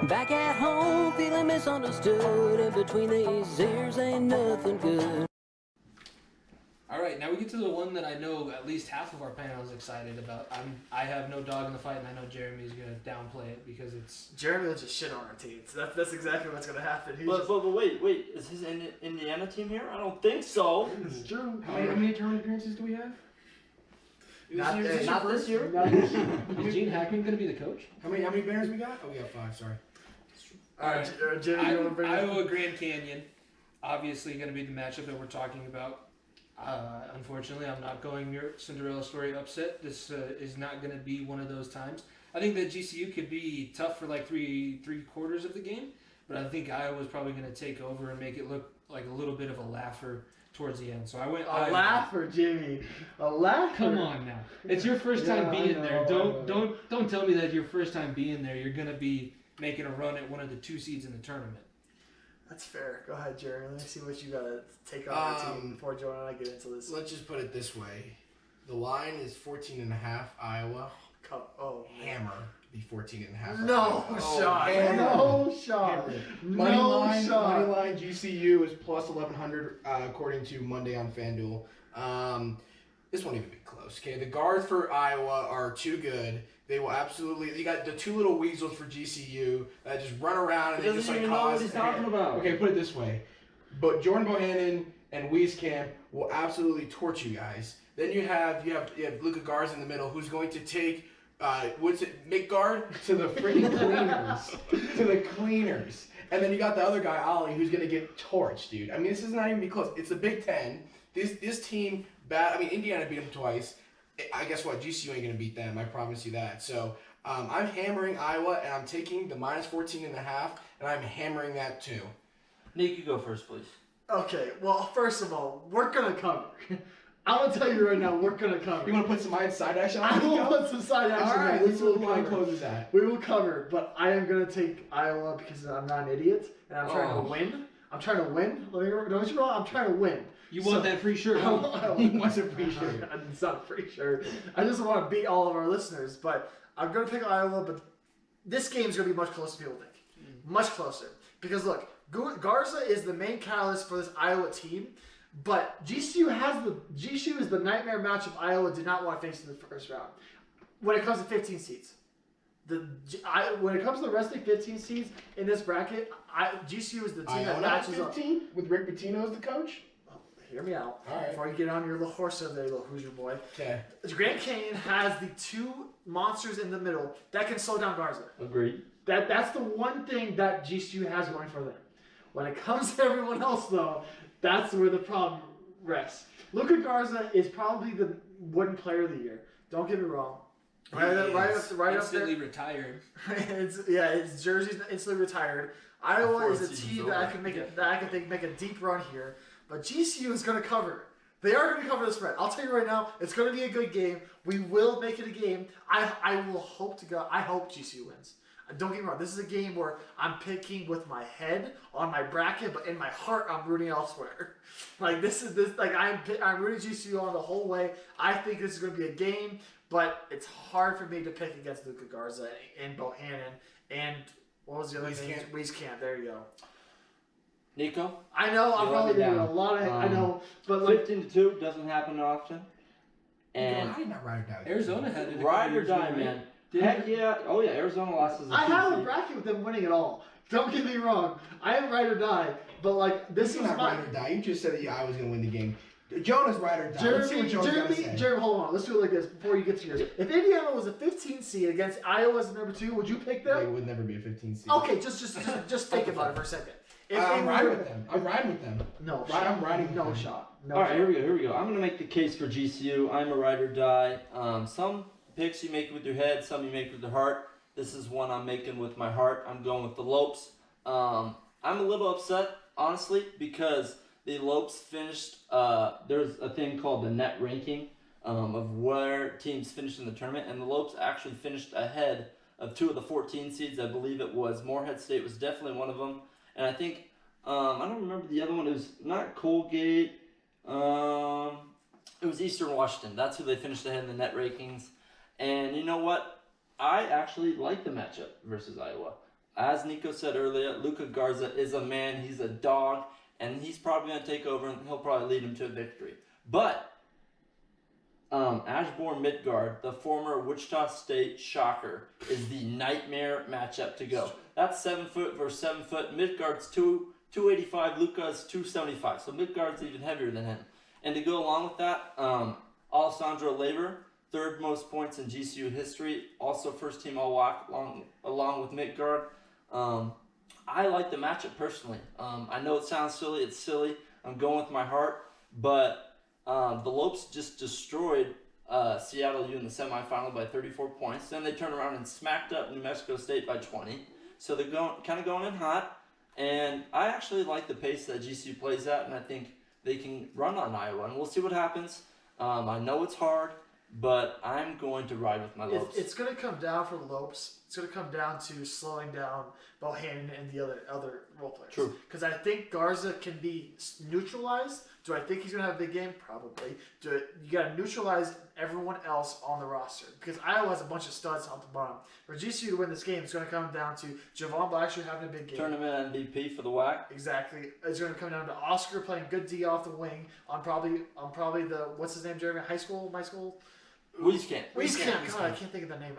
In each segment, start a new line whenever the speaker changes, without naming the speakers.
Back at home, feeling misunderstood. In between these ears ain't nothing good.
All right, now we get to the one that I know at least half of our panel is excited about. I have no dog in the fight, and I know Jeremy's gonna downplay it because it's
Jeremy will just shit on our teams. That's exactly what's gonna happen.
But wait, is his Indiana team here? I don't think so.
It's true. How many tournament appearances do we have?
Not
this year.
is Gene Hackman gonna be the coach?
How many banners we got? Oh, we got 5. Sorry.
All right, Jeremy, you want to bring
Iowa Grand Canyon, obviously going to be the matchup that we're talking about. Unfortunately, I'm not going your Cinderella story upset. This is not going to be one of those times. I think that GCU could be tough for like three quarters of the game, but I think Iowa's probably going to take over and make it look like a little bit of a laugher towards the end. So I went
a laugher, Jimmy. A laugher.
Come on now. It's your first time being there. Don't tell me that your first time being there, you're going to be making a run at one of the 2 seeds in the tournament.
That's fair. Go ahead, Jeremy. Let me see what you got to take on your team before Jonah and I get into this.
Let's just put it this way. The line is 14.5 Iowa.
Oh,
Hammer be 14.5.
No shot. No shot.
Money line GCU is plus 1,100 according to Monday on FanDuel. This won't even be close. Okay, the guards for Iowa are too good. They will absolutely. You got the 2 little weasels for GCU that just run around and they just like
know what he's talking about.
Okay, put it this way. But Jordan Bohannon and Wieskamp will absolutely torch you guys. Then you have Luka Garza in the middle, who's going to take Mick Guard to the freaking cleaners. And then you got the other guy, Ollie, who's gonna get torched, dude. I mean, this is not even be close. It's the Big Ten. This team bad. I mean, Indiana beat them twice. I guess what? GCU ain't gonna beat them. I promise you that. So I'm hammering Iowa, and I'm taking the minus 14.5, and I'm hammering that too.
Nick, you go first, please.
Okay. Well, first of all, we're gonna cover. I'm gonna tell you right now, we're gonna cover.
You want to put some side action on?
I will put some side action.
All right,
we will
line
cover.
closes that.
We will cover, but I am gonna take Iowa because I'm not an idiot and I'm trying to win. I'm trying to win. Don't you know? I'm trying to win.
You want that free shirt?
He wants a free shirt.
It's not a free shirt. I just want to beat all of our listeners, but I'm gonna pick Iowa. But this game's gonna be much closer than people think. Much closer because look, Garza is the main catalyst for this Iowa team. But GCU is the nightmare matchup Iowa did not want to face in the first round. When it comes to 15 seeds, when it comes to the rest of the 15 seeds in this bracket, GCU is the team that matches 15
up. With Rick Pitino as the coach.
Oh, hear me out.
All right.
Before you get on your little horse over there, little Hoosier boy.
Okay.
Grand Canyon has the 2 monsters in the middle that can slow down Garza.
Agreed.
That's the one thing that GCU has going for them. When it comes to everyone else, though. That's where the problem rests. Luka Garza is probably the wooden player of the year. Don't get me wrong. Right up there.
Instantly retired.
His jersey's instantly retired. Iowa is a team that I can make a deep run here. But GCU is going to cover. They are going to cover the spread. I'll tell you right now, it's going to be a good game. We will make it a game. I hope GCU wins. Don't get me wrong. This is a game where I'm picking with my head on my bracket, but in my heart, I'm rooting elsewhere. I'm rooting GCU on the whole way. I think this is going to be a game, but it's hard for me to pick against Luka Garza and Bohannon and what was the other name? Wieskamp. There you go.
Nico?
I know I'm probably doing a lot of I know, but
15-2 doesn't happen often. And
I did not ride or die.
Arizona had it.
Ride or die, man. Heck yeah. Oh, yeah. Arizona lost as a
I have a bracket with them winning it all. Don't get me wrong. I am ride or die, but this is
not
my...
ride or die. You just said that I was going to win the game. Jonah's ride or die. Let's see what Jonah's got to say.
Jeremy, hold on. Let's do it like this before you get to yours. If Indiana was a 15 seed against Iowa as number 2, would you pick them?
They would never be a 15 seed.
Okay, just think about it for a second.
I'm riding with them. I'm riding with them.
No,
I'm riding with
no
them.
shot. No
all right,
shot.
here we go. I'm going to make the case for GCU. I'm a ride or die. Some picks you make with your head, some you make with your heart. This is one I'm making with my heart. I'm going with the Lopes. I'm a little upset, honestly, because the Lopes finished, there's a thing called the net ranking of where teams finished in the tournament, and the Lopes actually finished ahead of 2 of the 14 seeds. I believe it was Morehead State was definitely one of them, and I think, I don't remember the other one. It was not Colgate. It was Eastern Washington. That's who they finished ahead in the net rankings. And you know what? I actually like the matchup versus Iowa. as Niko said earlier, Luka Garza is a man. He's a dog, and he's probably going to take over, and he'll probably lead him to a victory. But Ashbourne Midgard, the former Wichita State Shocker, is the nightmare matchup to go. That's 7 foot versus 7 foot. Midgard's 285, Luka's 275. So Midgard's even heavier than him. And to go along with that, Alessandro Lever, third most points in GCU history, also first team All-WAC along with Midgard. I like the matchup personally. I know it sounds silly. It's silly. I'm going with my heart, but the Lopes just destroyed Seattle U in the semifinal by 34 points. Then they turned around and smacked up New Mexico State by 20. So they're kind of going in hot. And I actually like the pace that GCU plays at, and I think they can run on Iowa. And we'll see what happens. I know it's hard, but I'm going to ride with my Lopes.
It's going to come down for Lopes. It's going to come down to slowing down Bohannon and the other role players.
True.
Because I think Garza can be neutralized. Do I think he's going to have a big game? Probably. You got to neutralize everyone else on the roster. Because Iowa has a bunch of studs on the bottom. For GCU to win this game, it's going to come down to Javon Blackshear having a big game.
Tournament MVP for the WAC.
Exactly. It's going to come down to Oscar playing good D off the wing on probably the, what's his name, Jeremy? My school?
Wieskamp.
God, I can't think of the name.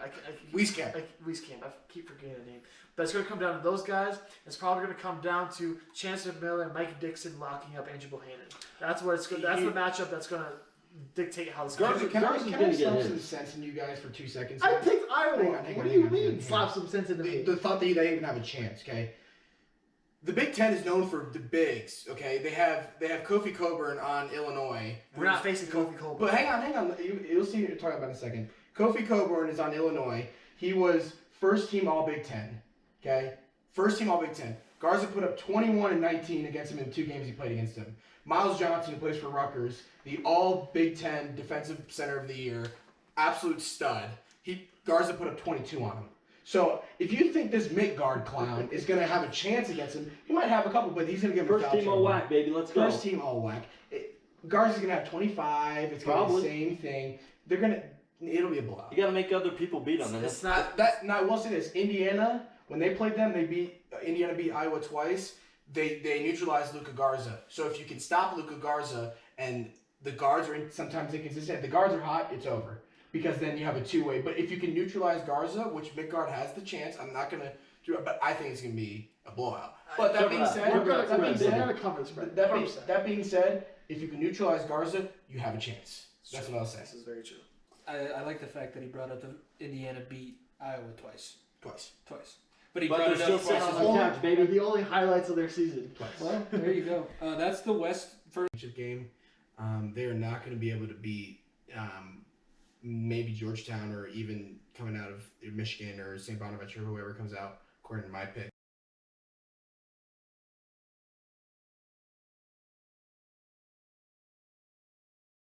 Wieskamp.
Wieskamp. I keep forgetting the name. But it's going to come down to those guys. It's probably going to come down to Chancellor Miller and Mike Dixon locking up Andrew Bohannon. That's what it's. That's the matchup that's going to dictate how this goes.
Can I slap some sense in you guys for 2 seconds?
I picked Iowa.
Hang on,
What do you mean? Slap some sense into me.
The thought that they even have a chance. Okay. The Big Ten is known for the bigs. Okay. They have Kofi Coburn on Illinois.
We're not facing Kofi Coburn.
But hang on. You'll see what you're talking about in a second. Kofi Coburn is on Illinois. He was first team All Big Ten. Okay? First team All Big Ten. Garza put up 21 and 19 against him in 2 games he played against him. Miles Johnson, who plays for Rutgers, the All Big Ten Defensive Center of the Year, absolute stud. Garza put up 22 on him. So if you think this Midgard clown is going to have a chance against him, he might have a couple, but he's going to give him
First team All-WAC, baby. Let's go.
First team All-WAC. Garza's going to have 25. It's going to be the same thing. It'll be a blowout.
You got to make other people beat them. And
It's not that. Now I will say this: Indiana, when they played them, Indiana beat Iowa twice. They neutralized Luka Garza. So if you can stop Luka Garza and the guards are sometimes inconsistent, if the guards are hot, it's over. Because then you have a two-way. But if you can neutralize Garza, which Midgard has the chance, I'm not going to do it, but I think it's going to be a blowout. But that being said,
we're gonna cover the spread.
that being said, if you can neutralize Garza, you have a chance. That's what I'll say.
This is very true.
I like the fact that he brought up the Indiana beat Iowa twice.
Twice.
But he
But
brought
there's
it
still
up twice.
six
as
on
well.
the couch, baby.
The only highlights of their season.
Well, there you go. That's the West first.
Game. They are not going to be able to beat maybe Georgetown or even coming out of Michigan or St. Bonaventure, whoever comes out, according to my pick.